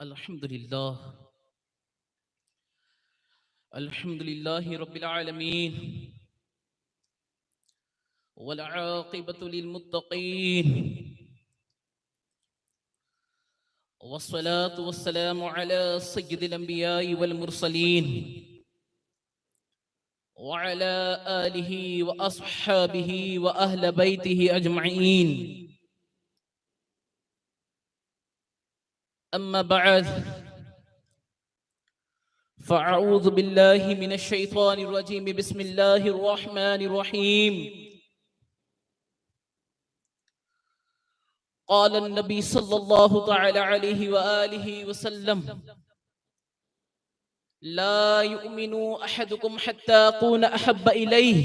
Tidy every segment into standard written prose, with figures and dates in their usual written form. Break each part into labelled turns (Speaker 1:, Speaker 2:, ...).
Speaker 1: الحمد لله الحمد لله رب العالمين والعاقبة للمتقين والصلاة والسلام على سيد الأنبياء والمرسلين وعلى آله وأصحابه وأهل بيته أجمعين. أما بعد فأعوذ بالله من الشيطان الرجيم. بسم الله الرحمن الرحيم. قال النبي صلى الله تعالى عليه وآله وسلم: لا يؤمن أحدكم حتى أكون أحب إليه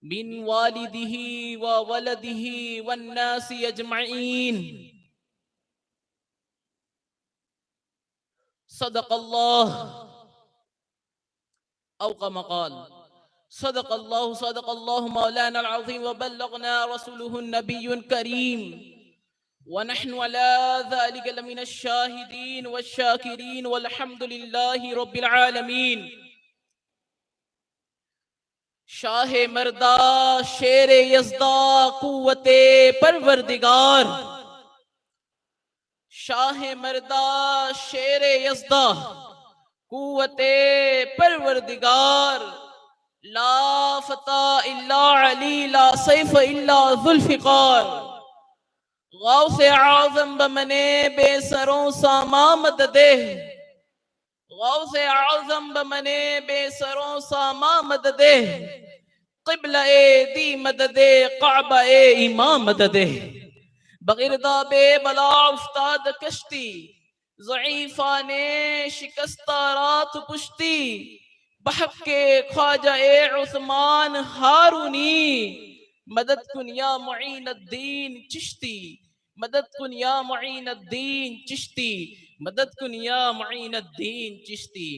Speaker 1: من والده وولده والناس أجمعين. صدق الله أو كما قال. صدق الله مولانا العظيم وبلغنا رسوله النبي الكريم ونحن على ذلك لمن الشاهدين والشاكرين والحمد لله رب العالمين. شاہ مردہ شیر یزدہ قوت پروردگار، شاہ مردہ شیر یزدہ قوت پروردگار، لا فتح الا علی لا سیف الا ذوالفقار، غوث اعظم بمنے بے سروں ساما مددے، غوث اعظم بمنے بے سروں ساما مددے، قبلہ دی مددے کعبہ امام مددے، بغردہ بے بلا افتاد کشتی، ضعیفان شکستہ رات پشتی، بحق کے خواجہ عثمان ہارونی، مدد کن یا معین الدین چشتی، مدد کن یا معین الدین چشتی، مدد کن یا معین الدین چشتی۔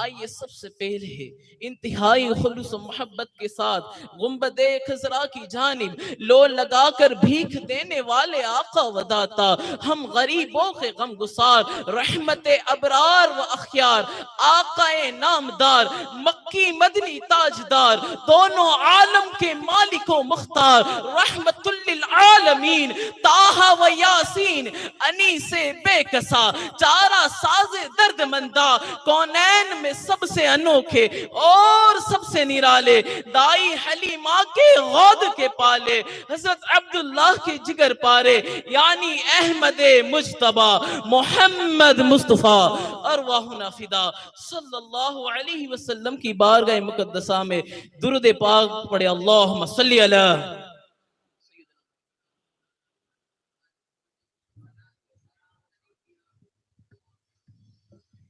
Speaker 1: آئیے سب سے پہلے انتہائی خلوص و محبت کے ساتھ گنبد خضرا کی جانب لو لگا کر بھیک دینے والے آقا و داتا، ہم غریبوں کے غم گسار، رحمت ابرار و اخیار، آقا نامدار، مکی مدنی تاجدار، دونوں عالم کے مالک و مختار، رحمت للعالمین، طٰہٰ و یاسین، انیس بے کسا، چارہ ساز درد مندہ، کونین میں سب سے انوکھے اور سب سے نرالے، دائی حلیمہ کے غود کے پالے، حضرت عبداللہ کے جگر پارے، یعنی احمد مجتبی محمد مصطفیٰ ارواحنا فدا صلی اللہ علیہ وسلم کی بارگاہ مقدسہ میں درود پاک پڑھے۔ اللہم صلی علیہ۔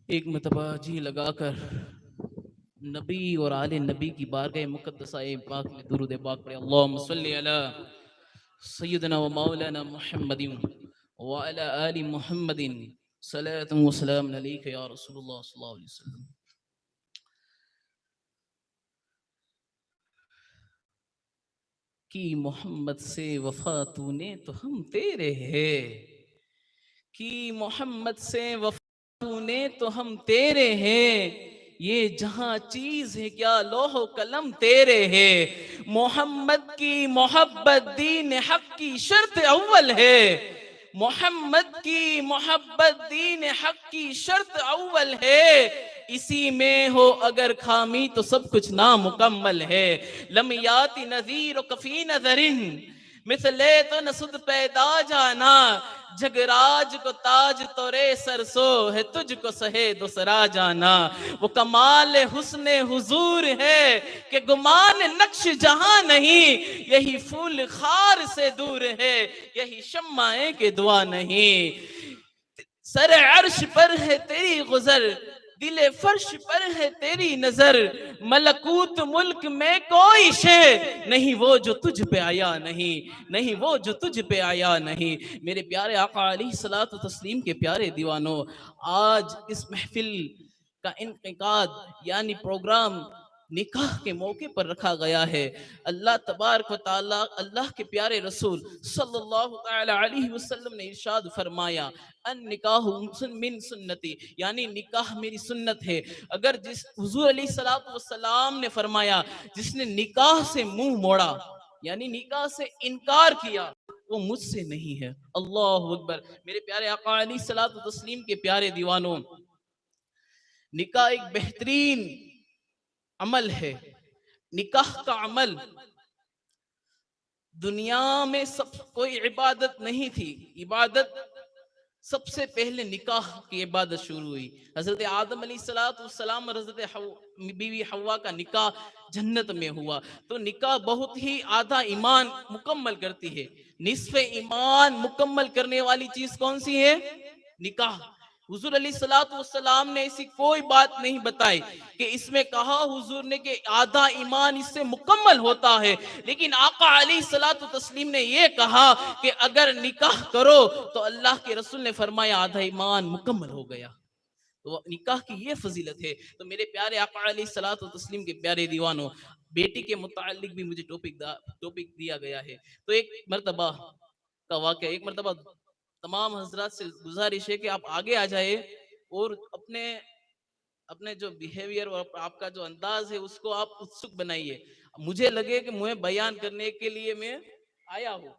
Speaker 1: ایک مرتبہ جی لگا کر نبی اور آل نبی کی بارگاہ مقدسہ پاک میں درود پاک پڑھے۔ اللہم صلی علی سیدنا و مولانا محمد وعلی آل محمد صلاۃ و سلام علیک یا رسول اللہ صلی اللہ علیہ وسلم۔ کی محمد سے وفا تو نے تو ہم تیرے ہیں، کی محمد سے وفا تو نے تو ہم تیرے ہیں، یہ جہاں چیز ہے کیا لوح و قلم تیرے ہیں، محمد کی محبت دین حق کی شرط اول ہے، محمد کی محبت دین حق کی شرط اول ہے، اسی میں ہو اگر خامی تو سب کچھ نامکمل ہے، لم یاتی نذیر و کفی نظرن مثلے تو نسد پیدا جانا، جگراج کو تاج تورے سرسو ہے تجھ کو سہے دوسرا جانا، وہ کمال حسن حضور ہے کہ گمان نقش جہاں نہیں، یہی پھول خار سے دور ہے یہی شمع ہے کہ دعا نہیں، سر عرش پر ہے تیری گزر دل فرش پر ہے تیری نظر، ملکوت ملک میں کوئی شے نہیں وہ جو تجھ پہ آیا نہیں، نہیں وہ جو تجھ پہ آیا نہیں۔ میرے پیارے آقا علیہ الصلوۃ والتسلیم کے پیارے دیوانوں، آج اس محفل کا انعقاد یعنی پروگرام نکاح کے موقع پر رکھا گیا ہے۔ اللہ تبارک و تعالی، اللہ کے پیارے رسول صلی اللہ تعالی علیہ وسلم نے ارشاد فرمایا ان نکاح من سنتی، یعنی نکاح میری سنت ہے۔ اگر جس حضور علیہ الصلوۃ والسلام نے فرمایا جس نے نکاح سے منہ موڑا، یعنی نکاح سے انکار کیا، وہ مجھ سے نہیں ہے۔ اللہ اکبر۔ میرے پیارے آقا علیہ الصلوۃ والتسلیم کے پیارے دیوانوں، نکاح ایک بہترین عمل ہے۔ نکاح کا عمل دنیا میں سب کوئی عبادت نہیں تھی، عبادت سب سے پہلے نکاح کی عبادت شروع ہوئی۔ حضرت آدم علیہ السلام اور حضرت بیوی حوا کا نکاح جنت میں ہوا۔ تو نکاح بہت ہی آدھا ایمان مکمل کرتی ہے۔ نصف ایمان مکمل کرنے والی چیز کون سی ہے؟ نکاح۔ حضور علیہ السلام نے ایسی کوئی بات نہیں بتائی کہ اس میں کہا حضور نے کہ آدھا ایمان اس سے مکمل ہوتا ہے، لیکن آقا علیہ السلام نے یہ کہا کہ اگر نکاح کرو تو اللہ کے رسول نے فرمایا آدھا ایمان مکمل ہو گیا۔ تو نکاح کی یہ فضیلت ہے۔ تو میرے پیارے آقا علیہ السلام کے پیارے دیوانوں، بیٹی کے متعلق بھی مجھے ٹاپک دیا گیا ہے۔ تو ایک مرتبہ کا واقعہ، ایک مرتبہ تمام حضرات سے گزارش ہے کہ آپ آگے آ جائے اور اپنے جو بیہیویئر اور آپ کا جو انداز ہے اس کو آپ اتسک بنائیے۔ مجھے لگے کہ مجھے بیان کرنے کے لیے میں آیا ہوں۔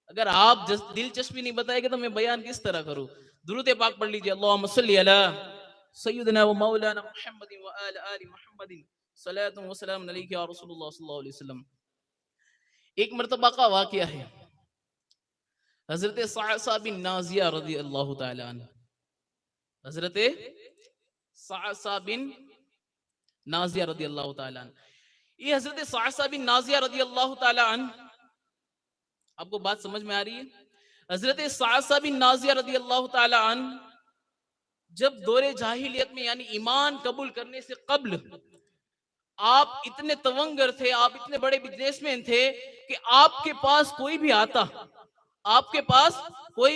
Speaker 1: اگر آپ دلچسپی نہیں بتائے گے تو میں بیان کس طرح کروں؟ درود پاک پڑھ لیجیے، اللہم صلی علی سیدنا و مولانا محمد و آل محمد صلاۃ و سلام علیک یا رسول اللہ صلی اللہ علیہ وسلم۔ ایک مرتبہ کا واقعہ ہے، حضرت صعصع بن نازیہ رضی اللہ تعالی عنہ، حضرت صعصع بن نازیہ رضی اللہ تعالی عنہ، یہ حضرت صعصع بن نازیہ رضی اللہ تعالی عنہ، آپ کو بات سمجھ میں آ رہی ہے؟ حضرت صعصع بن نازیہ رضی اللہ تعالی عنہ جب دور جاہلیت میں، یعنی ایمان قبول کرنے سے قبل، آپ اتنے تونگر تھے، آپ اتنے بڑے بزنس مین تھے کہ آپ کے پاس کوئی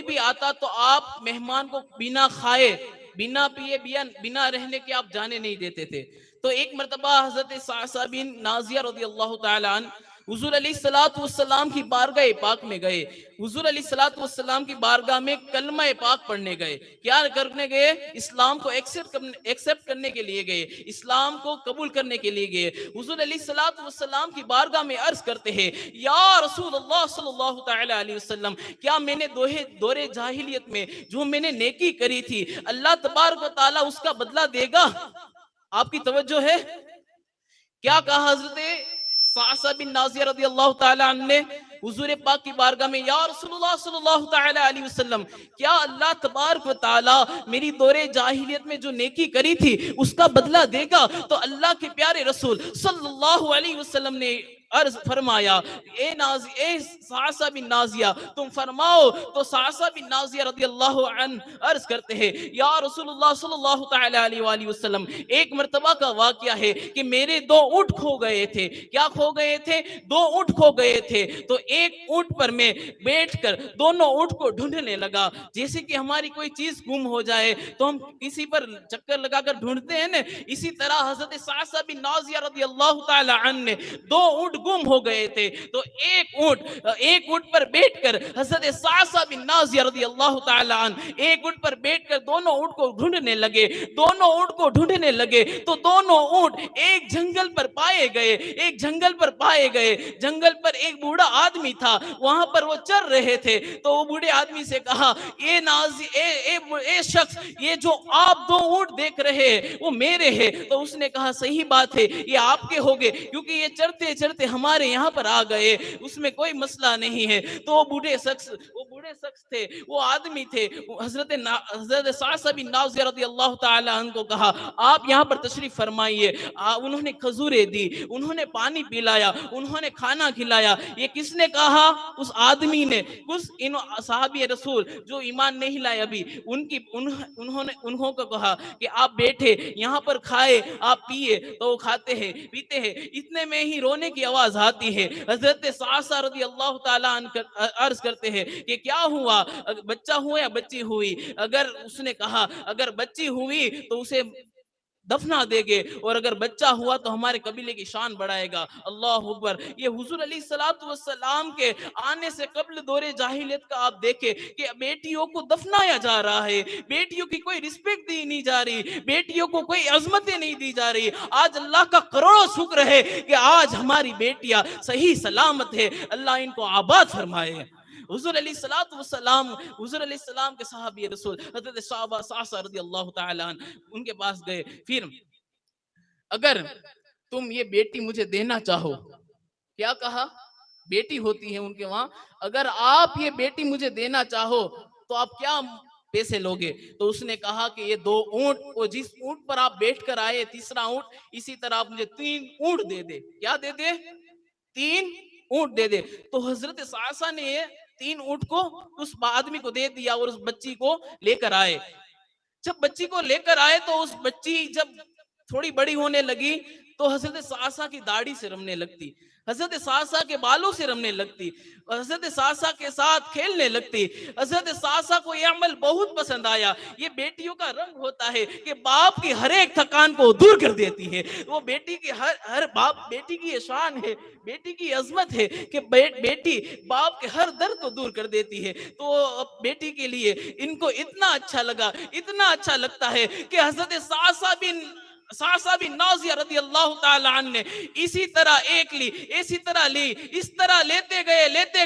Speaker 1: بھی آتا تو آپ مہمان کو بنا کھائے، بنا پیے، بنا رہنے کے آپ جانے نہیں دیتے تھے۔ تو ایک مرتبہ حضرت صعصع بن نازیہ رضی اللہ تعالی عنہ حضور علیہ السلام کی بارگاہ پاک میں گئے، حضور علیہ السلام کی بارگاہ میں کلمہ پاک پڑھنے گئے۔ کیا کرنے گئے؟ اسلام کو ایکسپٹ کرنے کے لیے گئے، اسلام کو قبول کرنے کے لیے گئے۔ حضور علیہ السلام کی بارگاہ میں عرض کرتے ہیں، یا رسول اللہ صلی اللہ تعالی علیہ وسلم، کیا میں نے دور جاہلیت میں جو میں نے نیکی کری تھی، اللہ تبارک و تعالی اس کا بدلہ دے گا؟ آپ کی توجہ ہے؟ کیا کہا حضرت صعصع بن نازیہ رضی اللہ تعالی عنہ نے حضور پاک کی بارگاہ میں؟ یا رسول اللہ صلی اللہ تعالی علیہ وسلم، کیا اللہ تبارک و تعالی میری دور جاہلیت میں جو نیکی کری تھی اس کا بدلہ دے گا؟ تو اللہ کے پیارے رسول صلی اللہ علیہ وسلم نے عرض فرمایا، اے صعصع بن نازیہ تم فرماؤ۔ تو صعصع بن نازیہ رضی اللہ عنہ عرض کرتے ہیں، یا رسول اللہ صلی اللہ تعالی علیہ وآلہ وسلم، ایک مرتبہ کا واقعہ ہے کہ میرے 2 اونٹ کھو گئے تھے۔ کیا کھو گئے تھے؟ 2 اونٹ کھو گئے تھے۔ تو ایک اونٹ پر میں بیٹھ کر دونوں اونٹ کو ڈھونڈنے لگا، جیسے کہ ہماری کوئی چیز گم ہو جائے تو ہم کسی پر چکر لگا کر ڈھونڈتے ہیں نا، اسی طرح حضرت صعصع بن نازیہ رضی اللہ تعالی عنہ نے 2 اونٹ گم ہو گئے تھے۔ تو ایک اونٹ پر بیٹھ کر حضرت صعصع بن نازیہ رضی اللہ تعالی عنہ ایک اونٹ پر بیٹھ کر دونوں اونٹ کو ڈھونڈنے لگے۔ تو دونوں اونٹ ایک جنگل پر پائے گئے۔ جنگل پر ایک بوڑھا آدمی تھا، وہاں پر وہ چر رہے تھے۔ تو وہ بوڑھے آدمی سے کہا، اے شخص، یہ جو آپ 2 اونٹ دیکھ رہے ہیں وہ میرے ہیں۔ تو اس نے کہا، صحیح بات ہے، یہ آپ کے ہو گئے، کیونکہ یہ چرتے چرتے ہمارے یہاں پر آ گئے، اس میں کوئی مسئلہ نہیں ہے۔ تو وہ بوڑھے شخص تھے، وہ آدمی تھے، حضرت صعصع بن نازیہ رضی اللہ تعالی عنہ کو کہا، آپ یہاں پر تشریف فرمائیے۔ انہوں نے کھجوریں دی، انہوں نے پانی پلایا، انہوں نے کھانا کھلایا۔ یہ کس نے کہا؟ اس آدمی نے۔ صحابی رسول جو ایمان نہیں لائے ابھی، انہوں کو کہا کہ آپ بیٹھے یہاں پر، کھائے، آپ پیئے۔ تو وہ کھاتے ہیں، پیتے ہیں، اتنے میں ہی رونے کی آواز آتی ہے۔ حضرت صعصع رضی اللہ تعالیٰ عنہ عرض کرتے ہیں کہ کیا ہوا، بچہ ہوا یا بچی ہوئی؟ اگر اس نے کہا اگر بچی ہوئی تو اسے دفنا دیں گے، اور اگر بچہ ہوا تو ہمارے قبیلے کی شان بڑھائے گا۔ اللہ اکبر۔ یہ حضور علیہ السلام کے آنے سے قبل دور جاہلیت کا آپ دیکھیں کہ بیٹیوں کو دفنایا جا رہا ہے، بیٹیوں کی کوئی رسپیکٹ دی نہیں جا رہی، بیٹیوں کو کوئی عظمتیں نہیں دی جا رہی۔ آج اللہ کا کروڑوں شکر ہے کہ آج ہماری بیٹیاں صحیح سلامت ہے، اللہ ان کو آباد فرمائے۔ حضور علیہ السلام کے صحابی رسول حضرت صعصع رضی اللہ تعالیٰ عنہ ان کے پاس گئے، پھر اگر تم یہ بیٹی مجھے دینا چاہو، کیا کہا؟ بیٹی ہوتی ہے ان کے وہاں، اگر آپ یہ بیٹی مجھے دینا چاہو تو آپ کیا پیسے لوگے؟ تو اس نے کہا کہ یہ 2 اونٹ، اور جس اونٹ پر آپ بیٹھ کر آئے تیسرا اونٹ، اسی طرح آپ مجھے 3 اونٹ دے دے۔ کیا دے دے؟ 3 اونٹ دے دے۔ تو حضرت صعصع نے 3 اونٹ کو اس آدمی کو دے دیا اور اس بچی کو لے کر آئے۔ جب بچی کو لے کر آئے تو اس بچی جب تھوڑی بڑی ہونے لگی تو حضرت صعصع کی داڑھی سے رمنے لگتی، حضرت صعصع کے بالوں سے رمنے لگتی، حضرت صعصع کے ساتھ کھیلنے لگتی۔ حضرت صعصع کو یہ عمل بہت پسند آیا۔ یہ بیٹیوں کا رنگ ہوتا ہے کہ باپ کی ہر ایک تھکان کو دور کر دیتی ہے۔ وہ بیٹی کی ہر باپ، بیٹی کی یہ شان ہے، بیٹی کی عظمت ہے کہ بیٹی باپ کے ہر درد کو دور کر دیتی ہے۔ تو بیٹی کے لیے ان کو اتنا اچھا لگا، اتنا اچھا لگتا ہے کہ حضرت صعصع بن نازیہ رضی اللہ تعالی عنہ نے اسی طرح اسی طرح لی، اس طرح لیتے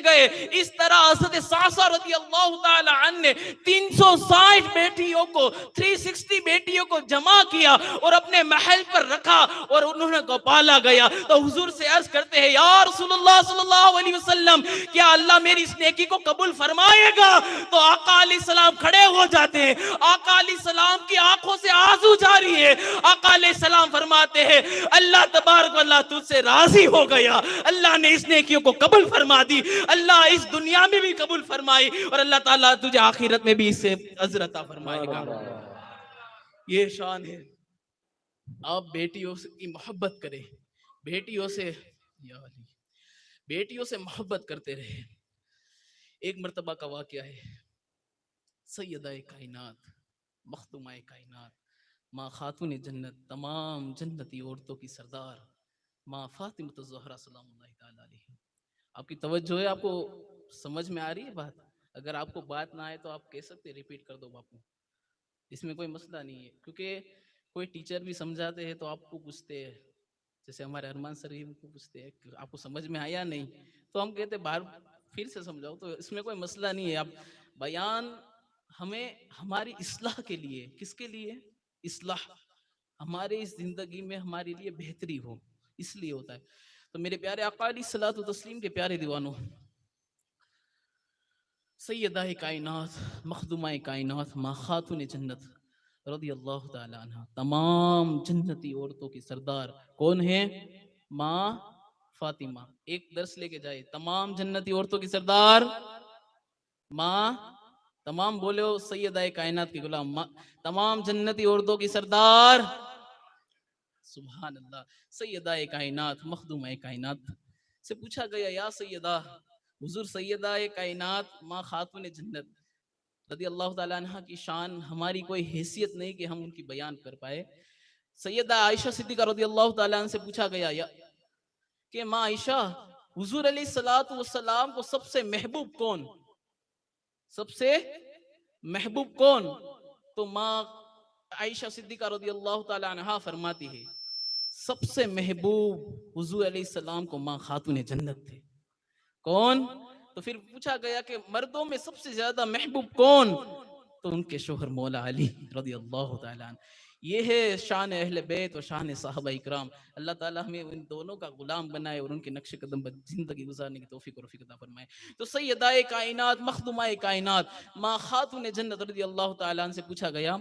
Speaker 1: گئے، اس طرح حضرت صعصع رضی اللہ تعالی عنہ نے 360 بیٹیوں کو، 360 بیٹیوں کو جمع کیا اور اپنے محل پر رکھا اور انہوں کو پالا گیا۔ تو حضور سے عرض کرتے ہیں یا رسول اللہ صلی اللہ علیہ وسلم، کیا اللہ میری اس نیکی کو قبول فرمائے گا؟ تو آقا علیہ السلام کھڑے ہو جاتے ہیں، آقا علیہ السلام کی آنکھوں سے آنسو جاری ہے۔ آقا علیہ السلام فرماتے ہیں اللہ تبارک و اللہ تجھ سے راضی ہو گیا، اللہ نے اس نیکیوں کو قبول فرما دی، اللہ اس دنیا میں بھی قبول فرمائی اور اللہ تعالیٰ تجھے آخرت میں بھی اس سے اجر عطا فرمائے گا۔ یہ شان ہے۔ آپ بیٹیوں کی محبت کریں، بیٹیوں سے محبت کرتے رہے۔ ایک مرتبہ کا واقعہ ہے، سیدہ کائنات، مخدومہ کائنات، ماں خاتون جنت، تمام جنتی عورتوں کی سردار، ماں فاطمہ الزہرا سلام اللہ تعالی علیہ۔ آپ کی توجہ ہے؟ آپ کو سمجھ میں آ رہی ہے بات؟ اگر آپ کو بات نہ آئے تو آپ کہہ سکتے ریپیٹ کر دو باپو، اس میں کوئی مسئلہ نہیں ہے، کیونکہ کوئی ٹیچر بھی سمجھاتے ہیں تو آپ کو پوچھتے ہیں، جیسے ہمارے ارمان سر کو پوچھتے ہیں کہ آپ کو سمجھ میں آیا نہیں، تو ہم کہتے ہیں باہر پھر سے سمجھاؤ، تو اس میں کوئی مسئلہ نہیں ہے۔ اب بیان ہمیں ہماری اصلاح کے لیے، کس کے لیے؟ اصلاح، ہمارے اس زندگی میں ہمارے لیے بہتری ہو، اس لیے ہوتا ہے۔ تو میرے پیارے آقا علیہ الصلوۃ والتسلیم کے پیارے دیوانوں، سیدہ کائنات، مخدومہ کائنات، ماں خاتون جنت رضی اللہ تعالی عنہ، تمام جنتی عورتوں کی سردار کون ہے؟ ماں فاطمہ۔ ایک درس لے کے جائے، تمام جنتی عورتوں کی سردار ماں، تمام بولے ہو سیدہ کائنات کی غلام، تمام جنتی عورتوں کی سردار، سبحان اللہ، سیدہ کائنات، مخدومہ کائنات سے پوچھا گیا یا سیدہ، حضور سیدہ کائنات ماں خاتون جنت رضی اللہ تعالیٰ عنہ کی شان ہماری کوئی حیثیت نہیں کہ ہم ان کی بیان کر پائے۔ سیدہ عائشہ صدیقہ رضی اللہ تعالیٰ عنہ سے پوچھا گیا کہ ماں عائشہ، حضور علیہ السلام کو سب سے محبوب کون؟ سب سے محبوب کون؟ تو ماں عائشہ صدیقہ رضی اللہ تعالیٰ عنہ فرماتی ہے سب سے محبوب حضور علیہ السلام کو ماں خاتون جنت تھے۔ کون؟ تو پھر پوچھا گیا کہ مردوں میں سب سے زیادہ محبوب کون؟ تو ان کے شوہر مولا علی رضی اللہ تعالیٰ عنہ۔ یہ ہے شان اہل بیت و شان صحابہ اکرام۔ اللہ تعالیٰ ہمیں ان دونوں کا غلام بنائے اور ان کے نقش قدم پر زندگی گزارنے کی توفیق اور رفیق عطا فرمائے۔ تو سیدہ کائنات، مخدومہ کائنات، ماں خاتون جنت رضی اللہ تعالیٰ عنہ سے پوچھا گیا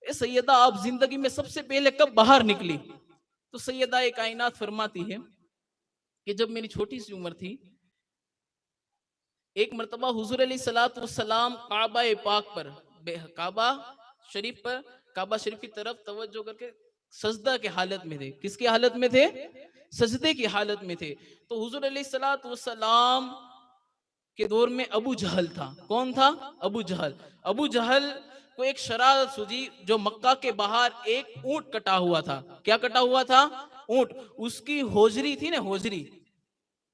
Speaker 1: اے سیدہ، آپ زندگی میں سب سے پہلے کب باہر نکلی؟ تو سیدہ کائنات فرماتی ہے کہ جب میری چھوٹی سی عمر تھی، ایک مرتبہ حضور علیہ السلام کعبہ پاک پر، کعبہ شریف کی طرف توجہ کر کے سجدہ کے حالت میں تھے۔ کس کی حالت میں تھے؟ سجدے کی حالت میں تھے۔ تو حضور علیہ السلام کے دور میں ابو جہل تھا۔ کون تھا؟ ابو جہل کو ایک شرارت سوجی جو مکہ کے باہر ایک اونٹ کٹا ہوا تھا. کیا کٹا ہوا تھا؟ اونٹ. اس کی ہوجری تھی نا، ہوجری،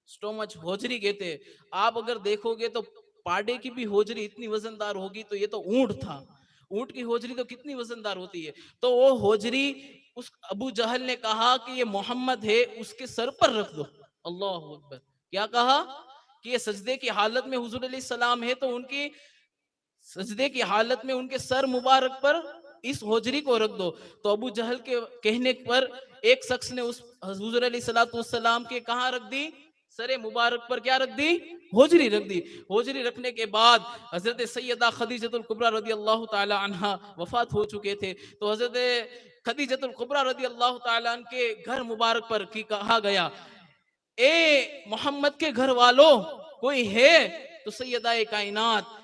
Speaker 1: سٹومچ، ہوجری کہتے ہیں. آپ اگر دیکھو گے تو پاڑے کی بھی ہوجری اتنی وزندار ہوگی، تو یہ تو اونٹ تھا. اونٹ کی ہوجری تو کتنی وزندار ہوتی ہے. تو وہ ہوجری اس ابو جہل نے کہا کہ یہ محمد ہے، اس کے سر پر رکھ دو. اللہ اکبر. کیا کہا؟ کہ یہ سجدے کی حالت میں حضور علیہ السلام ہے، تو ان کی سجدے کی حالت میں ان کے سر مبارک پر اس ہوجری کو رکھ دو. تو ابو جہل کے کہنے پر ایک شخص نے اس حضور علیہ السلام کے کہاں رکھ دی؟ سر مبارک پر کیا رکھ دی؟ ہوجری رکھ دی. ہوجری رکھنے کے بعد حضرت سیدہ خدیجۃ الکبریٰ رضی اللہ تعالی عنہا وفات ہو چکے تھے. تو حضرت خدیجۃ الکبریٰ رضی اللہ تعالی عنہ کے گھر مبارک پر کی کہا گیا، اے محمد کے گھر والوں کوئی ہے؟ تو سیدہ کائنات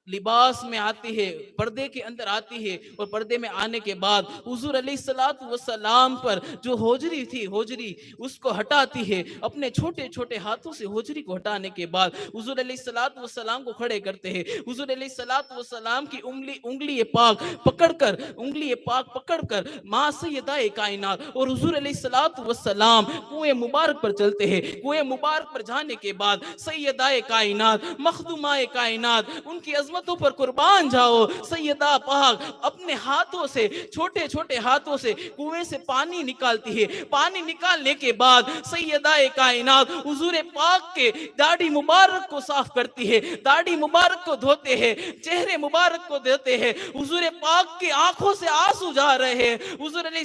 Speaker 1: لباس میں آتی ہے، پردے کے اندر آتی ہے، اور پردے میں آنے کے بعد حضور علیہ السلام پر جو ہوجری تھی، ہوجری اس کو ہٹاتی ہے. اپنے چھوٹے چھوٹے ہاتھوں سے ہوجری کو ہٹانے کے بعد حضور علیہ السلام کو کھڑے کرتے ہیں. حضور علیہ السلام کی انگلی پاک پکڑ کر ماں سیدہ کائنات اور حضور علیہ السلام کنویں مبارک پر چلتے ہیں. کنویں مبارک پر جانے کے بعد سیدہ کائنات، مخدومہ کائنات، ان کی عظمتوں پر قربان جاؤ، سیدہ پاک اپنے ہاتھوں سے، چھوٹے چھوٹے ہاتھوں سے کنویں سے پانی نکالتی ہے. پانی نکالنے کے بعد سیدہ کائنات حضور پاک کے داڑھی مبارک کو صاف کرتی ہے، داڑھی مبارک کو دھوتے ہیں، چہرے مبارک کو دھوتے ہیں. حضور پاک کی آنکھوں سے آنسو جا رہے ہیں، حضور علیہ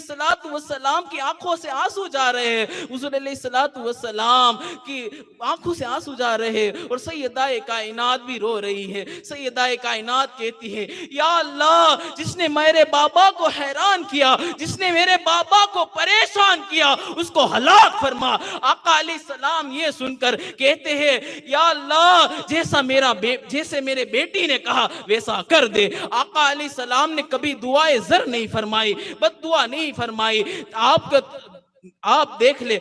Speaker 1: السلام کی آنکھوں سے آنسو جا رہے ہیں، حضور علیہ السلام کی آنکھوں سے آنسو جا رہے ہیں، اور سیدہ کائنات بھی رو رہی ہے. سیدہ کائنات کہتی ہے، یا اللہ، جس نے میرے بابا کو حیران کیا، جس نے میرے بابا کو پریشان کیا، اس کو ہلاک فرما. آقا علیہ السلام یہ سن کر کہتے ہیں، یا اللہ، جیسے میرے بیٹی نے کہا ویسا کر دے. آقا علیہ السلام نے کبھی دعائے زر نہیں فرمائی، بد دعا نہیں فرمائی. آپ دیکھ لے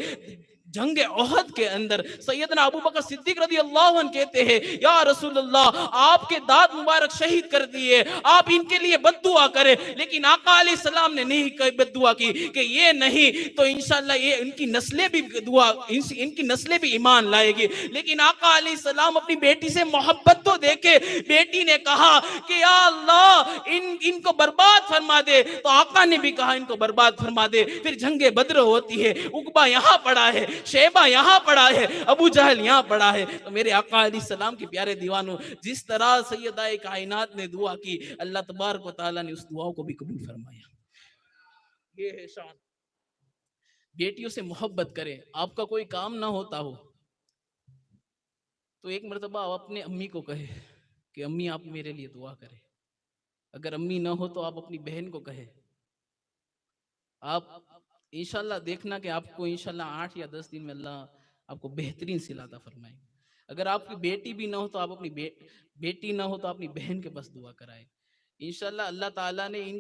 Speaker 1: جنگ احد کے اندر سیدنا ابو بکر صدیق رضی اللہ عنہ کہتے ہیں، یا رسول اللہ، آپ کے دانت مبارک شہید کر دیے، آپ ان کے لیے بد دعا کریں. لیکن آقا علیہ السلام نے نہیں بد دعا کی کہ یہ نہیں تو انشاءاللہ یہ ان کی نسلیں بھی ان کی نسلیں بھی ایمان لائے گی. لیکن آقا علیہ السلام اپنی بیٹی سے محبت تو دیکھے. بیٹی نے کہا کہ یا اللہ، ان کو برباد فرما دے. تو آقا نے بھی کہا ان کو برباد فرما دے. پھر جنگ بدر ہوتی ہے، عقبہ یہاں پڑا ہے، شیبہ یہاں پڑا ہے، ابو جہل یہاں پڑا ہے. تو میرے آقا علیہ السلام کے پیارے دیوانوں، جس طرح سیدہ کائنات نے دعا کی، اللہ تبارک و تعالیٰ نے اس دعاؤں کو بھی قبول فرمایا. یہ ہے شان. بیٹیوں سے محبت کریں. آپ کا کوئی کام نہ ہوتا ہو تو ایک مرتبہ آپ اپنے امی کو کہے کہ امی آپ میرے لیے دعا کریں. اگر امی نہ ہو تو آپ اپنی بہن کو کہے. آپ انشاءاللہ دیکھنا کہ آپ کو انشاءاللہ 8 یا 10 دن میں اللہ آپ کو بہترین صلہ عطا فرمائے. اگر آپ کی بیٹی بھی نہ ہو تو آپ اپنی بیٹی نہ ہو تو اپنی بہن کے پاس دعا کرائے. انشاءاللہ اللہ تعالیٰ نے ان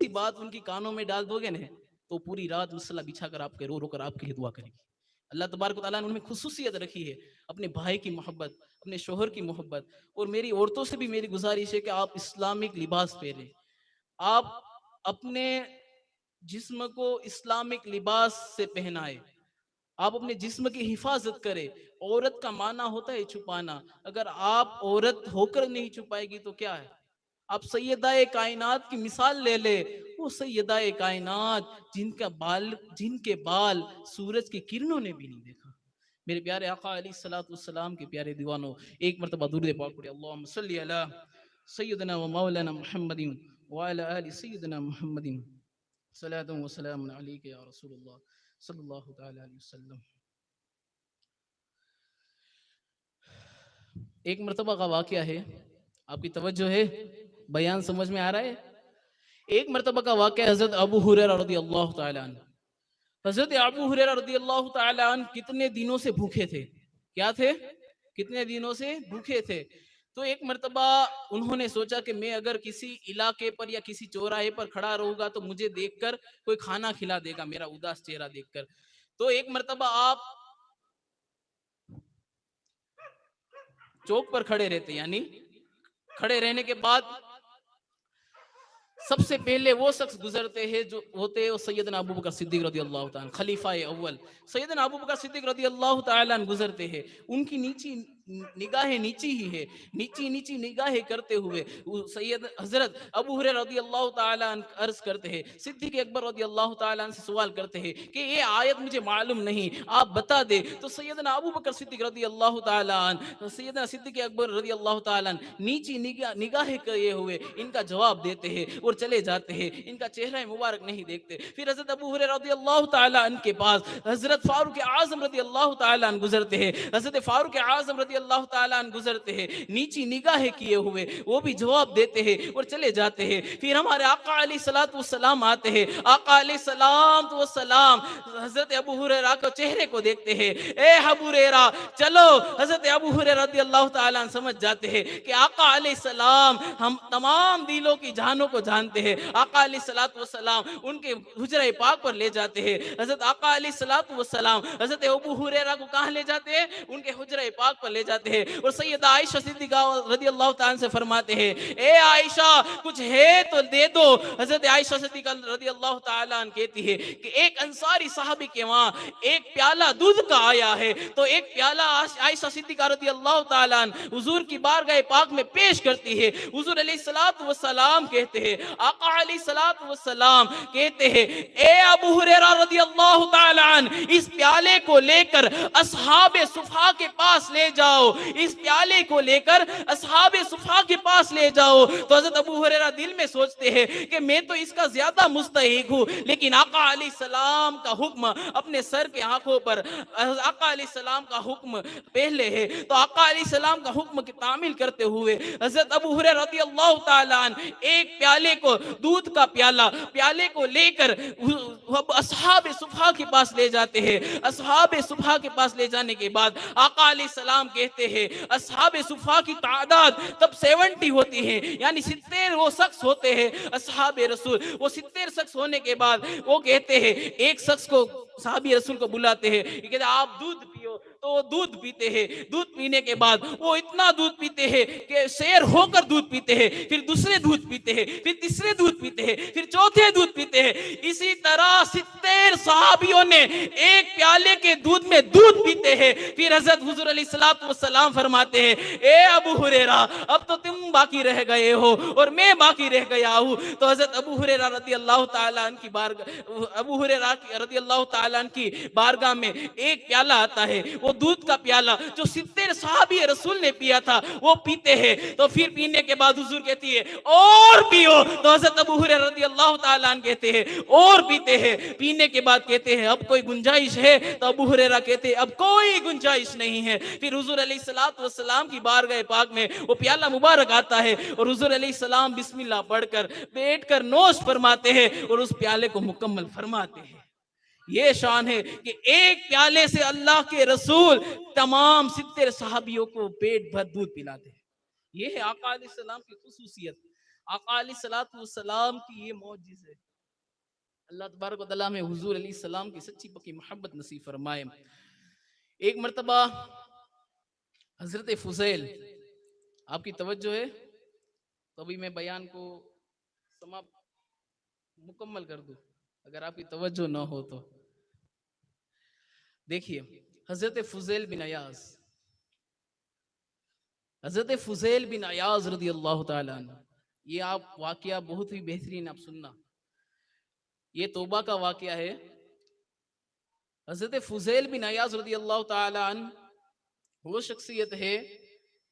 Speaker 1: کی بات ان کی کانوں میں ڈال دو گے نا تو پوری رات مسلح بچھا کر آپ کے رو رو کر آپ کے لیے دعا کرے گی. اللہ تبارک و تعالیٰ نے ان میں خصوصیت رکھی ہے، اپنے بھائی کی محبت، اپنے شوہر کی محبت. اور میری عورتوں سے بھی میری گزارش ہے کہ آپ اسلامک لباس پہنیں. آپ اپنے جسم کو اسلامک لباس سے پہنائے. آپ اپنے جسم کی حفاظت کرے. عورت کا معنی ہوتا ہے چھپانا. اگر آپ عورت ہو کر نہیں چھپائے گی تو کیا ہے؟ آپ سیدہ کائنات کی مثال لے لے. وہ سیدہ کائنات جن کے بال سورج کی کرنوں نے بھی نہیں دیکھا. میرے پیارے آقا علیہ السلام کے پیارے دیوانوں، ایک مرتبہ درود پاک پڑھیں. اللہم صلی علی سیدنا و مولانا محمد وعلی آل سیدنا محمد صلاۃ و سلام علیک یا رسول اللہ صلی اللہ تعالی علیہ وسلم. ایک مرتبہ کا واقعہ ہے، آپ کی توجہ ہے، بیان سمجھ میں آ رہا ہے. ایک مرتبہ کا واقعہ حضرت ابو ہریرہ رضی اللہ تعالی عنہ. حضرت ابو ہریرہ رضی اللہ تعالی عنہ کتنے دنوں سے بھوکے تھے؟ کیا تھے؟ کتنے دنوں سے بھوکے تھے. تو ایک مرتبہ انہوں نے سوچا کہ میں اگر کسی علاقے پر یا کسی چوراہے پر کھڑا رہوں گا تو مجھے دیکھ کر کوئی کھانا کھلا دے گا، میرا اداس چہرہ دیکھ کر. تو ایک مرتبہ آپ چوک پر کھڑے رہتے، یعنی کھڑے رہنے کے بعد سب سے پہلے وہ شخص گزرتے ہیں جو ہوتے ہیں وہ سیدنا ابو بکر صدیق رضی اللہ تعالیٰ خلیفہ اول سیدنا ابو بکر صدیق رضی اللہ تعالیٰ گزرتے ہیں. ان کی نیچی نگاہیں نیچی ہی ہے، نیچی نگاہیں کرتے ہوئے سید حضرت ابو ہریرہ رضی اللہ تعالیٰ عنہ عرض کرتے ہیں، صدیق اکبر رضی اللہ تعالیٰ عنہ سے سوال کرتے ہیں کہ یہ آیت مجھے معلوم نہیں، آپ بتا دے. تو سیدنا ابو بکر صدیق رضی اللہ تعالیٰ عنہ سیدنا صدیق اکبر رضی اللہ تعالیٰ عنہ نیچی نگاہیں کیے ہوئے ان کا جواب دیتے ہیں اور چلے جاتے ہیں، ان کا چہرہ مبارک نہیں دیکھتے. پھر حضرت ابو ہریرہ رضی اللہ تعالیٰ عنہ کے پاس حضرت فاروق اعظم رضی اللہ تعالیٰ عنہ گزرتے ہیں. حضرت فاروق اعظم رضی اللہ تعالیٰ عنہ گزرتے ہیں، نیچی نگاہیں کیے ہوئے وہ بھی جواب دیتے ہیں اور چلے جاتے ہیں. پھر ہمارے آقا علیہ الصلوۃ والسلام آتے ہیں. آقا علیہ السلام والسلام حضرت ابو ہریرہ کو چہرے کو دیکھتے ہیں، اے ابو ہریرہ چلو. حضرت ابو ہریرہ رضی اللہ تعالیٰ عنہ سمجھ جاتے ہیں کہ آقا علیہ السلام ہم تمام دلوں کی جانوں کو جانتے ہیں. آقا علیہ الصلوۃ والسلام ان کے حجرہ پاک پر لے جاتے ہیں. حضرت آقا علیہ الصلوۃ والسلام حضرت ابو ہریرہ کو کہاں لے جاتے ہیں؟ ان کے حجرہ پاک پر لے جاتے ہیں اور سیدہ عائشہ صدیقہ رضی اللہ تعالیٰ سے فرماتے ہیں، اے عائشہ کچھ ہے تو دے دو. حضرت عائشہ صدیقہ رضی اللہ تعالیٰ عنہ کہتی ہے کہ ایک انصاری صحابی کے وہاں ایک پیالہ دودھ کا آیا ہے تو ایک پیالہ عائشہ صدیقہ رضی اللہ تعالیٰ عنہ حضور کی بارگاہ پاک میں پیش کرتی ہے. حضور علیہ الصلوۃ والسلام کہتے ہیں، آقا علیہ الصلوۃ والسلام کہتے ہیں، اے ابو ہریرہ رضی اللہ تعالیٰ عنہ اس پیالے کو لے کر اصحاب صفحہ کے پاس لے جاؤ، اس پیالے کو لے کر اصحاب صفحہ کے پاس لے جاؤ. تو حضرت ابو ہریرہ دل میں سوچتے ہیں کہ میں تو اس کا زیادہ مستحق ہوں، لیکن آقا علیہ السلام کا حکم اپنے سر کے آنکھوں پر، آقا علیہ السلام کا حکم پہلے ہے. تو آقا علیہ السلام کا حکم کی تعمیل کرتے ہوئے حضرت ابو ہریرہ رضی اللہ تعالیٰ عنہ ایک پیالے کو دودھ کا پیالے کو لے کر اصحاب صفحہ کے پاس لے جاتے ہیں. اصحاب صفحہ کے پاس لے جانے کے بعد آقا علیہ السلام کہتے ہیں، اصحاب صفحہ کی تعداد تب 70 ہوتی ہے، یعنی 70 وہ شخص ہوتے ہیں اصحاب رسول. وہ 70 شخص ہونے کے بعد وہ کہتے ہیں، ایک شخص کو صحابی رسول کو بلاتے ہیں، یہ کہتے ہیں آپ دودھ پیو. تو وہ دودھ پیتے ہیں. دودھ پینے کے بعد وہ اتنا دودھ پیتے ہیں کہ شیر ہو کر دودھ پیتے ہیں، پھر دوسرے دودھ پیتے ہیں، پھر تیسرے دودھ پیتے ہیں، پھر چوتھے دودھ پیتے ہیں. اسی طرح 70 صحابیوں نے ایک پیالے کے دودھ میں دودھ پیتے ہیں. پھر حضرت حضور علیہ الصلوۃ والسلام فرماتے ہیں، اے ابو ہریرہ اب تو تم باقی رہ گئے ہو اور میں باقی رہ گیا ہوں. تو حضرت ابو ہریرہ رضی اللہ تعالیٰ عنہ کی ابو ہریرہ رضی اللہ تعالیٰ عنہ کی بارگاہ میں ایک پیالہ آتا ہے، وہ دودھ کا پیالہ جو 70 صحابی رسول نے پیا تھا وہ پیتے ہیں. تو پھر پینے کے بعد حضور کہتی ہے اور پیو. تو حضرت ابو ہریرہ رضی اللہ تعالیٰ عنہ کہتے ہیں اور پیتے ہیں. پینے کے بعد کہتے ہیں اب کوئی گنجائش ہے؟ تو ابو ہریرہ کہتے ہیں اب کوئی گنجائش نہیں ہے. پھر حضور علیہ الصلوۃ والسلام کی بارگاہ پاک میں وہ پیالہ مبارک آتا ہے اور حضور علیہ السلام بسم اللہ پڑھ کر بیٹھ کر نوش فرماتے ہیں اور اس پیالے کو مکمل فرماتے ہیں. یہ شان ہے کہ ایک پیالے سے اللہ کے رسول تمام 70 صحابیوں کو پیٹ بھر دودھ پلاتے ہیں. یہ ہے آقا علیہ السلام کی خصوصیت، آقا علیہ الصلوۃ والسلام کی یہ معجزہ ہے. اللہ تبارک و تعالیٰ میں حضور علیہ السلام کی سچی پکی محبت نصیب فرمائے. ایک مرتبہ حضرت فضیل، آپ کی توجہ ہے تو ابھی میں بیان کو مکمل کر دوں اگر آپ کی توجہ نہ ہو تو. دیکھیے حضرت فضیل بن عیاض، حضرت فضیل بن عیاض رضی اللہ تعالیٰ عنہ، یہ آپ واقعہ بہت ہی بہترین آپ سننا، یہ توبہ کا واقعہ ہے. حضرت فضیل بن عیاض رضی اللہ تعالیٰ عنہ وہ شخصیت ہے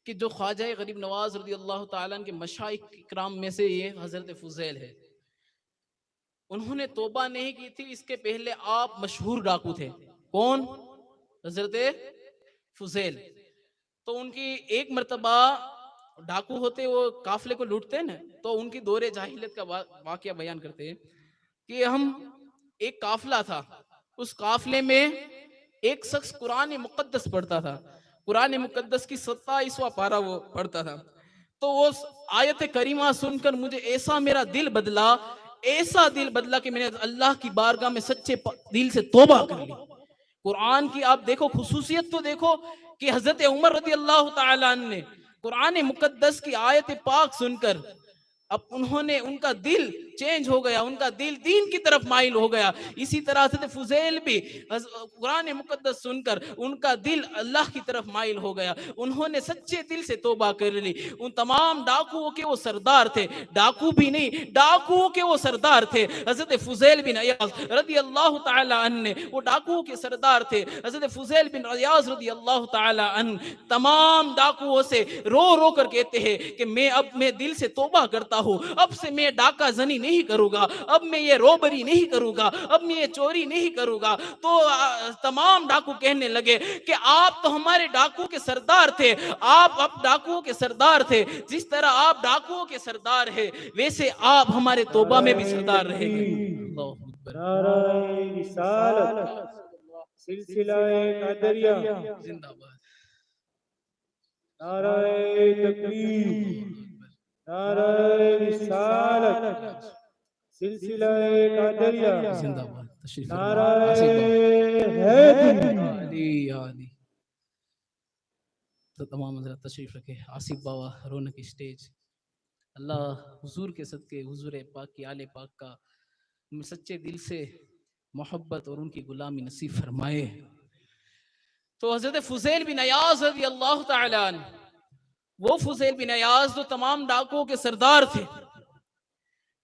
Speaker 1: کہ جو خواجہ غریب نواز رضی اللہ تعالیٰ عنہ کے مشائخ اکرام میں سے یہ حضرت فضیل ہے. انہوں نے توبہ نہیں کی تھی، اس کے پہلے آپ مشہور ڈاکو تھے. کون؟ حضرت فضیل. تو ان کی ایک مرتبہ ڈاکو ہوتے وہ قافلے کو لوٹتے ہیں نا، تو ان کی دور جاہلیت کا واقعہ بیان کرتے ہیں کہ ایک قافلہ تھا، اس قافلے میں ایک شخص قرآن مقدس پڑھتا تھا. قرآن مقدس کی 27واں پارہ وہ پڑھتا تھا. تو وہ آیت کریمہ سن کر مجھے ایسا میرا دل بدلا کہ میں نے اللہ کی بارگاہ میں سچے دل سے توبہ کر لی. قرآن کی آپ دیکھو خصوصیت تو دیکھو کہ حضرت عمر رضی اللہ تعالیٰ عنہ نے قرآن مقدس کی آیت پاک سن کر اب انہوں نے ان کا دل چینج ہو گیا، ان کا دل دین کی طرف مائل ہو گیا. اسی طرح حضرت فضیل بھی قرآن مقدس سن کر ان کا دل اللہ کی طرف مائل ہو گیا. انہوں نے سچے دل سے توبہ کر لی. ان تمام ڈاکوؤں کے وہ سردار تھے، ڈاکو بھی نہیں، ڈاکوؤں کے وہ سردار تھے. حضرت فضیل بن عیاض رضی اللہ تعالی عنہ وہ ڈاکوؤں کے سردار تھے. حضرت فضیل بن عیاض رضی اللہ تعالی عنہ تمام ڈاکوؤں سے رو رو کر کہتے ہیں کہ میں دل سے توبہ کرتا ہوں، اب سے میں ڈاکہ زنی نہیں کروں گا، اب میں یہ روبری نہیں کروں گا، اب میں یہ چوری نہیں کروں گا. تو تمام ڈاکو کہنے لگے کہ آپ تو ہمارے ڈاکو کے سردار تھے، آپ اب ڈاکوؤں کے سردار تھے، جس طرح آپ ڈاکوؤں کے سردار ہیں ویسے آپ ہمارے توبہ میں بھی سردار رہے گا. اللہ اکبر.
Speaker 2: نعرہ رسالت، سلسلہ قادریہ
Speaker 1: زندہ باد.
Speaker 2: نعرہ تکبیر، نعرہ رسالت، سلسلہ قادریہ
Speaker 1: زندہ باد. تشریف
Speaker 2: نعرہ
Speaker 1: فرمائیں.
Speaker 2: حیدر.
Speaker 1: علی علی. تو تمام حضرات تشریف رکھے. آصف بابا رونق اسٹیج. اللہ حضور کے صدقے حضور پاک کی آل پاک کا سچے دل سے محبت اور ان کی غلامی نصیب فرمائے. تو حضرت فضیل بن عیاض رضی اللہ تعالی عنہ، وہ فضیل بن عیاض جو تمام ڈاکوؤں کے سردار تھے،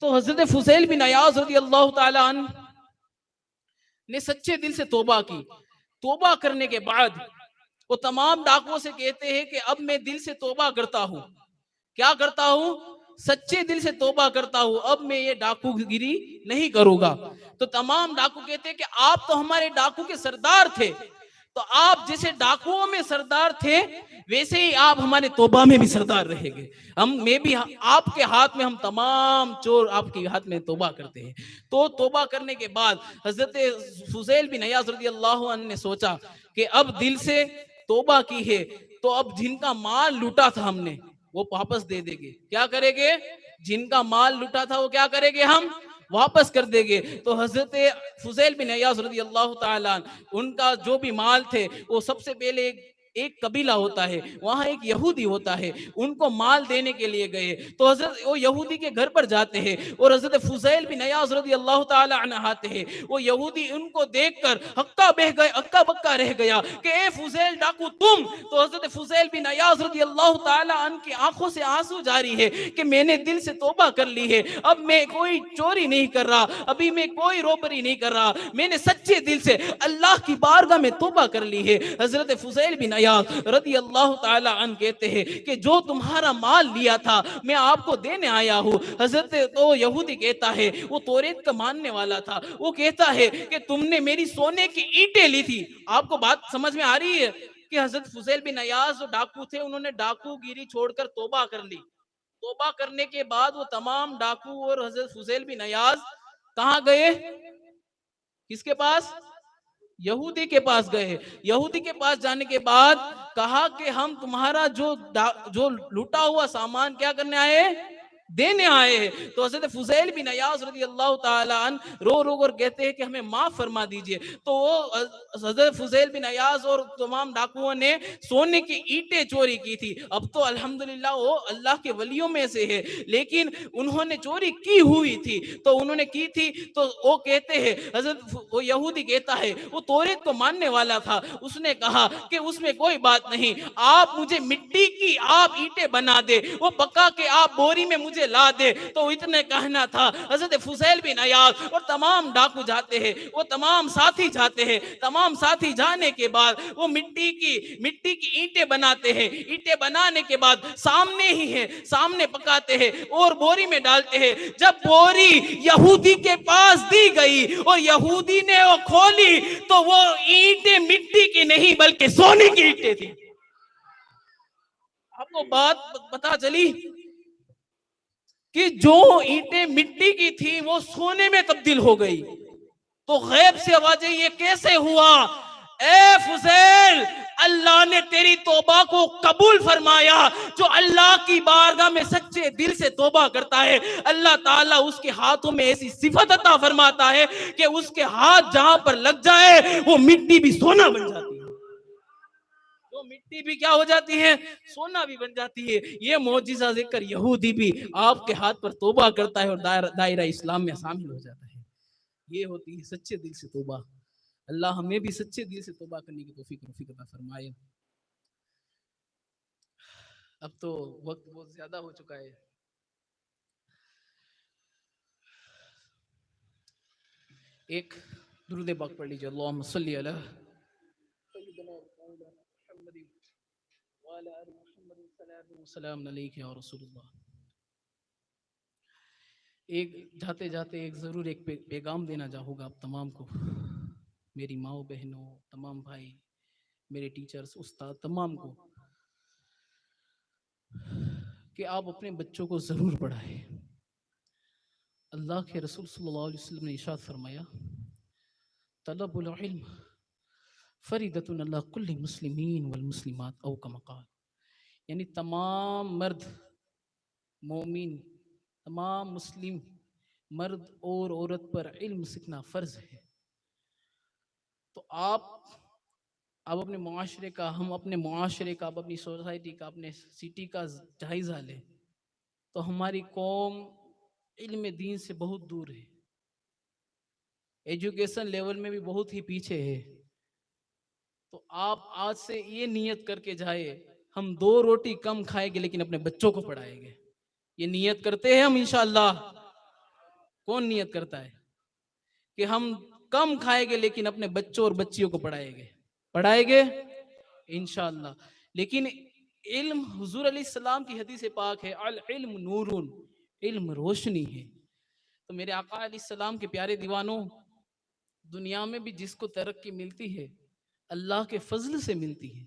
Speaker 1: تو حضرت فضیل بن عیاض رضی اللہ تعالی عنہ نے سچے دل سے توبہ کی. توبہ کرنے کے بعد وہ تمام ڈاکوؤں سے کہتے ہیں کہ اب میں دل سے توبہ کرتا ہوں. کیا کرتا ہوں؟ سچے دل سے توبہ کرتا ہوں، اب میں یہ ڈاکو گیری نہیں کروں گا. تو تمام ڈاکو کہتے ہیں کہ آپ تو ہمارے ڈاکو کے سردار تھے، تو آپ جیسے ڈاکوؤں میں سردار تھے ویسے ہی آپ ہمارے توبہ میں بھی سردار رہے گے. میں بھی آپ کے ہاتھ میں، ہم تمام چور آپ کے ہاتھ میں توبہ کرتے ہیں. تو توبہ کرنے کے بعد حضرت فضیل بن عیاض رضی اللہ عنہ نے سوچا کہ اب دل سے توبہ کی ہے تو اب جن کا مال لوٹا تھا ہم نے وہ واپس دے دیں گے. کیا کریں گے؟ جن کا مال لوٹا تھا وہ کیا کریں گے؟ ہم واپس کر دیں گے. تو حضرت فضیل بن عیاض رضی اللہ تعالیٰ عنہ ان کا جو بھی مال تھے وہ سب سے پہلے ایک قبیلہ ہوتا ہے، وہاں ایک یہودی ہوتا ہے، ان کو مال دینے کے لیے گئے. تو حضرت وہ یہودی کے گھر پر جاتے ہیں اور حضرت فضیل بن عیاض رضی اللہ تعالی عنہ آتے ہیں. وہ یہودی ان کو دیکھ کر ہکا بکا رہ گیا کہ اے فضیل ڈاکو تم. تو حضرت فضیل بن عیاض رضی اللہ تعالی عنہ کی آنکھوں سے آنسو جاری ہے کہ میں نے دل سے توبہ کر لی ہے، اب میں کوئی چوری نہیں کر رہا، ابھی میں کوئی روبری نہیں کر رہا، میں نے سچے دل سے اللہ کی بارگاہ میں توبہ کر لی ہے. حضرت فضیل بن رضی اللہ تعالی عنہ کہتے ہیں کہ جو تمہارا مال لیا تھا میں آپ کو دینے آیا ہوں. حضرت تو یہودی کہتا ہے، وہ توریت کا ماننے والا تھا، وہ کہتا ہے کہ تم نے میری سونے کی اینٹیں لی تھی. آپ کو بات سمجھ میں آ رہی ہے کہ حضرت فضیل بن عیاض جو ڈاکو تھے انہوں نے ڈاکو گیری چھوڑ کر توبہ کر لی. توبہ کرنے کے بعد وہ تمام ڈاکو اور حضرت فضیل بن عیاض کہاں گئے؟ کس کے پاس؟ یہودی کے پاس گئے. یہودی کے پاس جانے کے بعد کہا کہ ہم تمہارا جو لوٹا ہوا سامان کیا کرنے آئے؟ دینے آئے ہیں. تو حضرت فضیل بن عیاض رضی اللہ تعالیٰ عنہ رو رو کر کہتے ہیں کہ ہمیں معاف فرما دیجئے. تو وہ حضرت فضیل بن عیاض اور تمام ڈاکوؤں نے سونے کی اینٹیں چوری کی تھی. اب تو الحمدللہ وہ اللہ کے ولیوں میں سے ہے، لیکن انہوں نے چوری کی ہوئی تھی. تو انہوں نے کی تھی تو وہ کہتے ہیں، حضرت وہ یہودی کہتا ہے وہ توریت کو ماننے والا تھا، اس نے کہا کہ اس میں کوئی بات نہیں، آپ مجھے مٹی کی آپ اینٹیں بنا دے، وہ پکا کے آپ بوری میں مجھے لا دے. تو اتنے کہنا تھا. حضرت فضیل بن عیاض اور تمام ڈاکو جاتے ہیں، وہ تمام ساتھی جاتے ہیں. تمام ساتھی جانے کے بعد وہ مٹی کی اینٹیں بناتے ہیں. اینٹیں بنانے کے بعد سامنے ہی ہے، سامنے پکاتے ہیں اور بوری میں ڈالتے ہیں. جب بوری یہودی کے پاس دی گئی اور یہودی نے وہ کھولی تو وہ اینٹیں مٹی کی نہیں بلکہ سونے کی اینٹیں تھی. آپ کو بات پتا چلی کہ جو اینٹیں مٹی کی تھی وہ سونے میں تبدیل ہو گئی. تو غیب سے آواز یہ کیسے ہوا؟ اے فضیل، اللہ نے تیری توبہ کو قبول فرمایا. جو اللہ کی بارگاہ میں سچے دل سے توبہ کرتا ہے اللہ تعالیٰ اس کے ہاتھوں میں ایسی صفت عطا فرماتا ہے کہ اس کے ہاتھ جہاں پر لگ جائے وہ مٹی بھی سونا بن جاتی ہے. جو مٹی بھی کیا ہو جاتی ہے؟ سونا بھی بن جاتی ہے۔ یہ معجزہ دیکھ کر یہودی بھی آپ کے ہاتھ پر توبہ کرتا ہے اور دائرہ اسلام میں شامل ہو جاتا ہے۔ یہ ہوتی ہے سچے دل سے توبہ۔ اللہ ہمیں بھی سچے دل سے توبہ کرنے کی توفیق عطا فرمائے۔ اب تو وقت بہت زیادہ ہو چکا ہے۔ ایک درود پاک پڑھ لیجیے، اللہم صلی علی سیدنا محمد وعلی آل محمد صلاۃ و سلام علیک یا رسول اللہ۔ ایک جاتے جاتے ایک ضرور ایک پیغام دینا چاہوں گا آپ تمام کو، میری ماں بہنوں، تمام بھائی، میرے ٹیچرز، استاد، تمام کو، کہ آپ اپنے بچوں کو ضرور پڑھائیں۔ اللہ کے رسول صلی اللہ علیہ وسلم نے ارشاد فرمایا، طلب العلم فریضۃ علی کل مسلمین والمسلمات او کما قال، یعنی تمام مرد مومن، تمام مسلم مرد اور عورت پر علم سیکھنا فرض ہے۔ تو آپ اپنے معاشرے کا، ہم اپنے معاشرے کا، اپنی سوسائٹی کا، اپنے سٹی کا جائزہ لیں تو ہماری قوم علم دین سے بہت دور ہے، ایجوکیشن لیول میں بھی بہت ہی پیچھے ہے۔ تو آپ آج سے یہ نیت کر کے جائے، ہم 2 روٹی کم کھائیں گے لیکن اپنے بچوں کو پڑھائیں گے۔ یہ نیت کرتے ہیں ہم انشاءاللہ؟ کون نیت کرتا ہے کہ ہم کم کھائیں گے لیکن اپنے بچوں اور بچیوں کو پڑھائیں گے انشاءاللہ؟ لیکن علم، حضور علیہ السلام کی حدیث پاک ہے، العلم نور، علم روشنی ہے۔ تو میرے آقا علیہ السلام کے پیارے دیوانوں، دنیا میں بھی جس کو ترقی ملتی ہے اللہ کے فضل سے ملتی ہے۔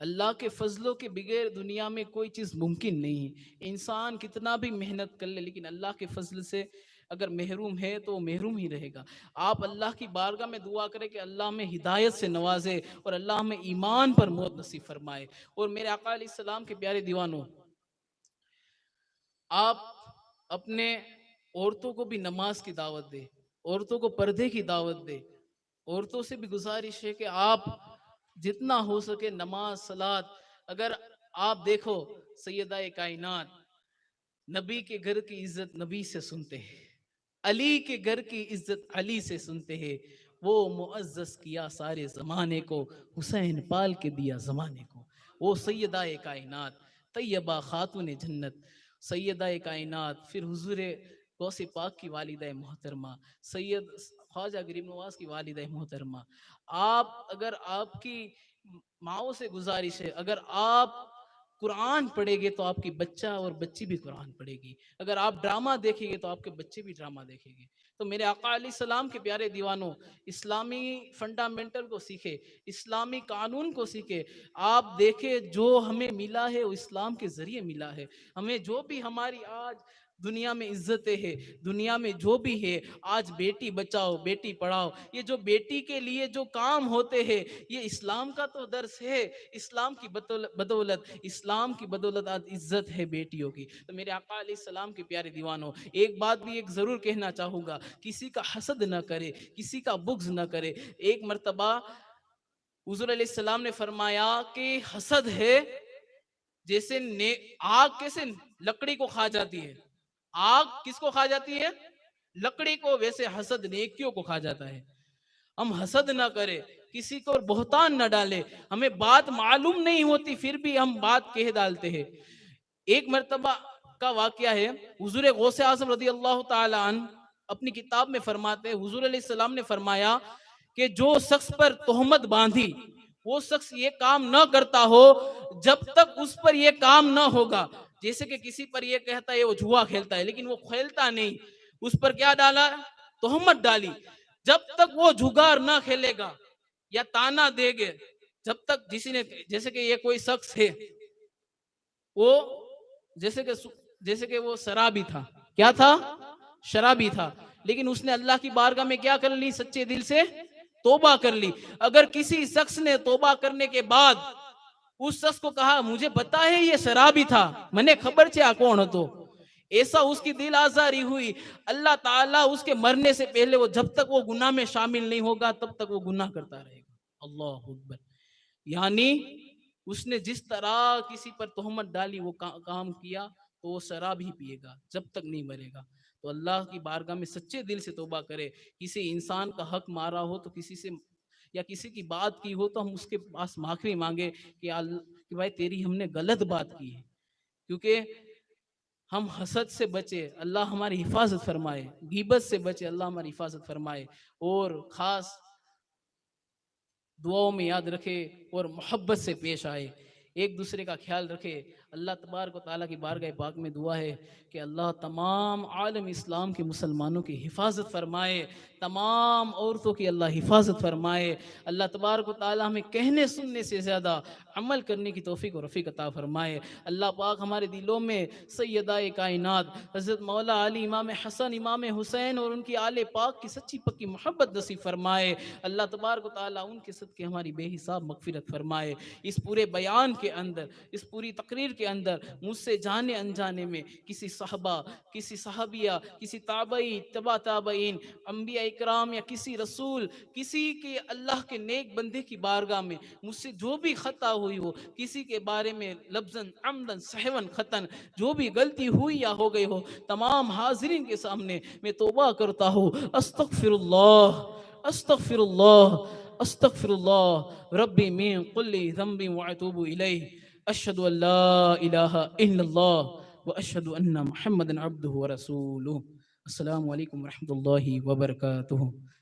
Speaker 1: اللہ کے فضلوں کے بغیر دنیا میں کوئی چیز ممکن نہیں ہے۔ انسان کتنا بھی محنت کر لے لیکن اللہ کے فضل سے اگر محروم ہے تو وہ محروم ہی رہے گا۔ آپ اللہ کی بارگاہ میں دعا کریں کہ اللہ ہمیں ہدایت سے نوازے اور اللہ ہمیں ایمان پر موت نصیب فرمائے۔ اور میرے آقا علیہ السلام کے پیارے دیوانوں، آپ اپنے عورتوں کو بھی نماز کی دعوت دے، عورتوں کو پردے کی دعوت دے۔ عورتوں سے بھی گزارش ہے کہ آپ جتنا ہو سکے نماز، صلات، اگر آپ دیکھو سیدہ کائنات، نبی کے گھر کی عزت نبی سے سنتے ہیں، علی کے گھر کی عزت علی سے سنتے ہیں۔ وہ معزز کیا سارے زمانے کو، حسین پال کے دیا زمانے کو۔ وہ سیدہ کائنات، طیبہ خاتون جنت، سیدہ کائنات، پھر حضور غوث پاک کی والدہ محترمہ، سید خواجہ غریب نواز کی والدہ محترمہ۔ آپ اگر آپ کی ماؤں سے گزارش ہے، اگر آپ قرآن پڑھیں گے تو آپ کی بچہ اور بچی بھی قرآن پڑھے گی۔ اگر آپ ڈرامہ دیکھیں گے تو آپ کے بچے بھی ڈرامہ دیکھیں گے۔ تو میرے آقا علیہ السلام کے پیارے دیوانوں، اسلامی فنڈامنٹل کو سیکھے، اسلامی قانون کو سیکھے۔ آپ دیکھیں جو ہمیں ملا ہے وہ اسلام کے ذریعے ملا ہے۔ ہمیں جو بھی ہماری آج دنیا میں عزتیں ہے، دنیا میں جو بھی ہے، آج بیٹی بچاؤ، بیٹی پڑھاؤ، یہ جو بیٹی کے لیے جو کام ہوتے ہیں یہ اسلام کا تو درس ہے۔ اسلام کی بدولت، اسلام کی بدولت آج عزت ہے بیٹیوں کی۔ تو میرے آقا علیہ السلام کے پیارے دیوانوں، ایک بات بھی ایک ضرور کہنا چاہوں گا، کسی کا حسد نہ کرے، کسی کا بغض نہ کرے۔ ایک مرتبہ حضور علیہ السلام نے فرمایا کہ حسد ہے جیسے آگ کیسے لکڑی کو کھا جاتی ہے، آگ کس کو کھا جاتی ہے؟ لکڑی کو، ویسے حسد نیکیوں کو کھا جاتا ہے۔ ہم حسد نہ کرے، کسی کو بہتان نہ ڈالے۔ ہمیں بات معلوم نہیں ہوتی پھر بھی ہم بات کہہ ڈالتے ہیں۔ ایک مرتبہ کا واقعہ ہے، حضور غوث اعظم رضی اللہ تعالی عنہ اپنی کتاب میں فرماتے ہیں، حضور علیہ السلام نے فرمایا کہ جو شخص پر تہمت باندھی وہ شخص یہ کام نہ کرتا ہو جب تک اس پر یہ کام نہ ہوگا۔ جیسے کہ کسی پر یہ کہتا ہے وہ جوا کھیلتا ہے لیکن وہ کھیلتا نہیں، اس پر کیا ڈالا؟ تہمت ڈالی۔ جب تک وہ جگار نہ کھیلے گا یا تانا دے گے، جب تک جیسے کہ یہ کوئی شخص ہے، وہ جیسے کہ وہ شرابی تھا، کیا تھا؟ شرابی تھا، لیکن اس نے اللہ کی بارگاہ میں کیا کر لی؟ سچے دل سے توبہ کر لی۔ اگر کسی شخص نے توبہ کرنے کے بعد اس شخص کو کہا مجھے پتا ہے یہ شرابی تھا، میں نے خبر چاہا کون ہو، تو ایسا اس کی دل آزاری ہوئی، اللہ تعالیٰ اس کے مرنے سے پہلے جب تک وہ گناہ میں شامل نہیں ہوگا تب تک وہ گناہ کرتا رہے گا۔ اللہ اکبر۔ یعنی اس نے جس طرح کسی پر تہمت ڈالی وہ کام کیا تو وہ شراب ہی پیے گا جب تک نہیں مرے گا. تو اللہ کی بارگاہ میں سچے دل سے توبہ کرے. کسی انسان کا حق مارا ہو تو کسی سے یا کسی کی بات کی ہو تو ہم اس کے پاس معافی مانگے کہ بھائی تیری ہم نے غلط بات کی ہے. کیونکہ ہم حسد سے بچے, اللہ ہماری حفاظت فرمائے. غیبت سے بچے, اللہ ہماری حفاظت فرمائے. اور خاص دعاؤں میں یاد رکھے اور محبت سے پیش آئے, ایک دوسرے کا خیال رکھے. اللہ تبارک و تعالیٰ کی بارگاہ پاک میں دعا ہے کہ اللہ تمام عالم اسلام کے مسلمانوں کی حفاظت فرمائے, تمام عورتوں کی اللہ حفاظت فرمائے. اللہ تبارک و تعالیٰ ہمیں کہنے سننے سے زیادہ عمل کرنے کی توفیق و رفیق عطا فرمائے. اللہ پاک ہمارے دلوں میں سیدہ کائنات حضرت مولا علی, امام حسن, امام حسین اور ان کی آل پاک کی سچی پکی محبت نصیب فرمائے. اللہ تبارک و تعالیٰ ان کے صدقے ہماری بے حساب مغفرت فرمائے. اس پورے بیان کے اندر, اس پوری تقریر کے اندر مجھ سے جانے انجانے میں کسی صحابہ, کسی صحابیہ, کسی تابعی, تبع تابعین, انبیاء اکرام یا کسی رسول, کسی کے اللہ کے نیک بندے کی بارگاہ میں مجھ سے جو بھی خطا ہوئی ہو, کسی کے بارے میں لفظاً عمداً سہواً خطاً جو بھی غلطی ہوئی یا ہو گئی ہو, تمام حاضرین کے سامنے میں توبہ کرتا ہوں. استغفر اللہ, استغفر اللہ, استغفر اللہ ربی من کل ذنب واتوب الیہ. اشہد ان لا الہ الا اللہ واشہد ان محمدا عبدہ ورسولہ. السلام علیکم ورحمۃ اللہ وبرکاتہ.